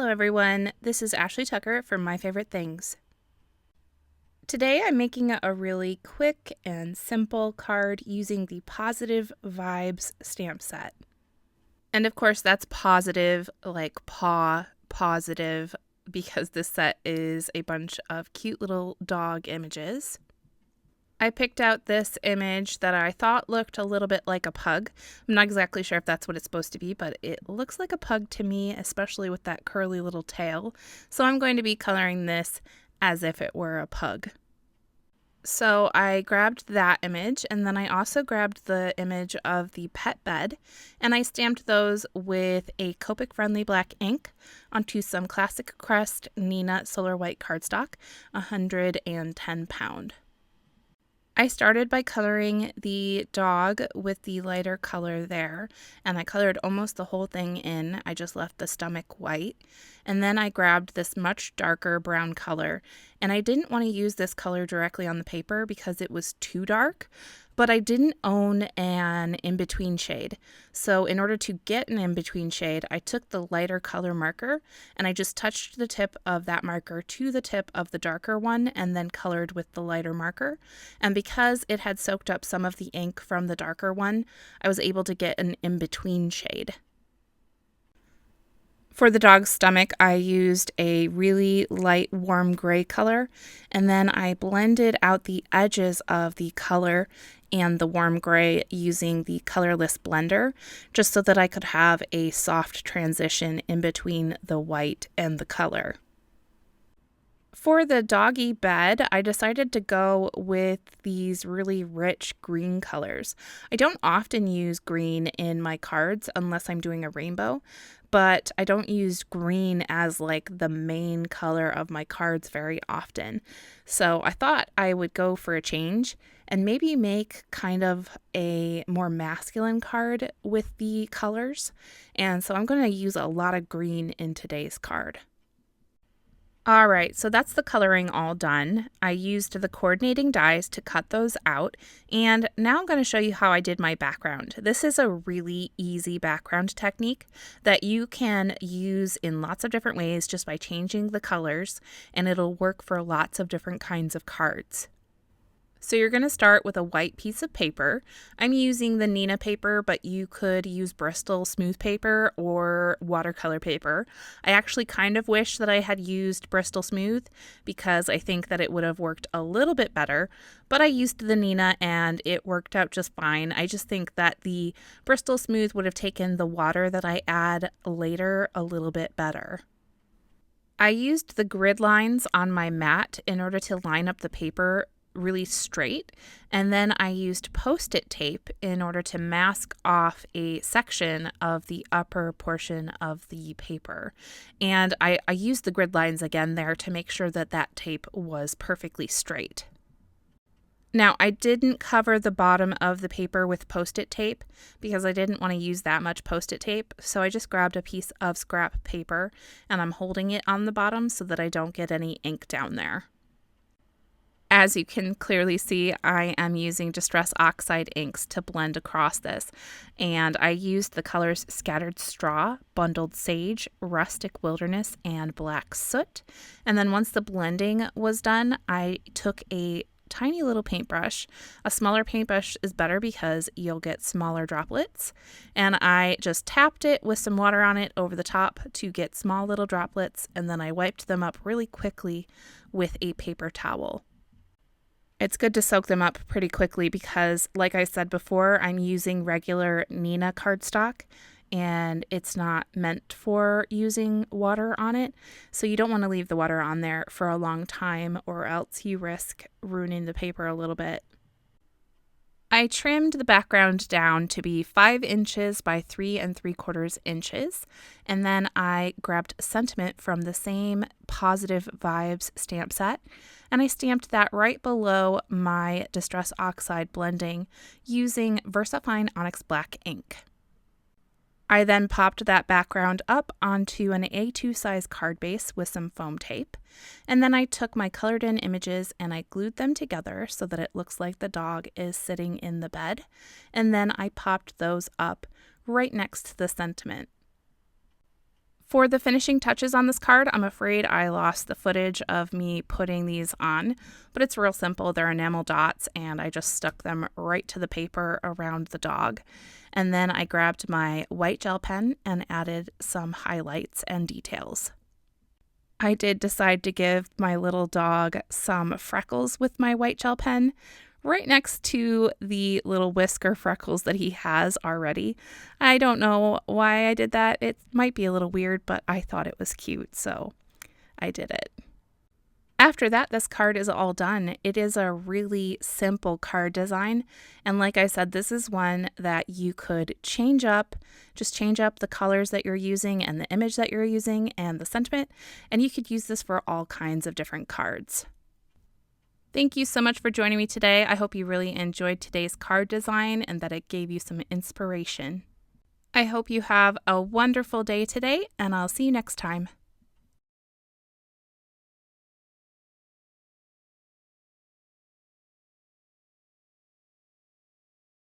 Hello everyone, this is Ashley Tucker from My Favorite Things. Today I'm making a really quick and simple card using the Pawsitive Vibes stamp set. And of course that's positive, like paw, positive, because this set is a bunch of cute little dog images. I picked out this image that I thought looked a little bit like a pug. I'm not exactly sure if that's what it's supposed to be, but it looks like a pug to me, especially with that curly little tail. So I'm going to be coloring this as if it were a pug. So I grabbed that image, and then I also grabbed the image of the pet bed, and I stamped those with a Copic friendly black ink onto some Classic Crest Neenah Solar White cardstock, 110 pound. I started by coloring the dog with the lighter color there, and I colored almost the whole thing in. I just left the stomach white. And then I grabbed this much darker brown color, and I didn't want to use this color directly on the paper because it was too dark, but I didn't own an in-between shade. So in order to get an in-between shade, I took the lighter color marker and I just touched the tip of that marker to the tip of the darker one and then colored with the lighter marker. And because it had soaked up some of the ink from the darker one, I was able to get an in-between shade. For the dog's stomach, I used a really light warm gray color, and then I blended out the edges of the color and the warm gray using the colorless blender, just so that I could have a soft transition in between the white and the color. For the doggy bed, I decided to go with these really rich green colors. I don't often use green in my cards unless I'm doing a rainbow, but I don't use green as like the main color of my cards very often. So I thought I would go for a change and maybe make kind of a more masculine card with the colors. And so I'm going to use a lot of green in today's card. All right, so that's the coloring all done. I used the coordinating dies to cut those out, and now I'm going to show you how I did my background. This is a really easy background technique that you can use in lots of different ways just by changing the colors, and it'll work for lots of different kinds of cards. So you're going to start with a white piece of paper. I'm using the Neenah paper, but you could use Bristol smooth paper or watercolor paper. I actually kind of wish that I had used Bristol smooth because I think that it would have worked a little bit better, but I used the Neenah and it worked out just fine. I just think that the Bristol smooth would have taken the water that I add later a little bit better. I used the grid lines on my mat in order to line up the paper really straight, and then I used Post-it tape in order to mask off a section of the upper portion of the paper. And I used the grid lines again there to make sure that that tape was perfectly straight. Now, I didn't cover the bottom of the paper with Post-it tape because I didn't want to use that much Post-it tape, so I just grabbed a piece of scrap paper and I'm holding it on the bottom so that I don't get any ink down there. As you can clearly see, I am using Distress Oxide inks to blend across this, and I used the colors Scattered Straw, Bundled Sage, Rustic Wilderness, and Black Soot. And then once the blending was done, I took a tiny little paintbrush. A smaller paintbrush is better because you'll get smaller droplets, and I just tapped it with some water on it over the top to get small little droplets, and then I wiped them up really quickly with a paper towel. It's good to soak them up pretty quickly because, like I said before, I'm using regular Neenah cardstock and it's not meant for using water on it. So you don't want to leave the water on there for a long time or else you risk ruining the paper a little bit. I trimmed the background down to be 5 inches by 3 3/4 inches, and then I grabbed Sentiment from the same Pawsitive Vibes stamp set, and I stamped that right below my Distress Oxide blending using VersaFine Onyx Black ink. I then popped that background up onto an A2 size card base with some foam tape, and then I took my colored in images and I glued them together so that it looks like the dog is sitting in the bed, and then I popped those up right next to the sentiment. For the finishing touches on this card, I'm afraid I lost the footage of me putting these on, but it's real simple. They're enamel dots, and I just stuck them right to the paper around the dog. And then I grabbed my white gel pen and added some highlights and details. I did decide to give my little dog some freckles with my white gel pen, right next to the little whisker freckles that he has already. I don't know why I did that. It might be a little weird, but I thought it was cute, so I did it. After that, this card is all done. It is a really simple card design. And like I said, this is one that you could change up, just change up the colors that you're using and the image that you're using and the sentiment. And you could use this for all kinds of different cards. Thank you so much for joining me today. I hope you really enjoyed today's card design and that it gave you some inspiration. I hope you have a wonderful day today, and I'll see you next time.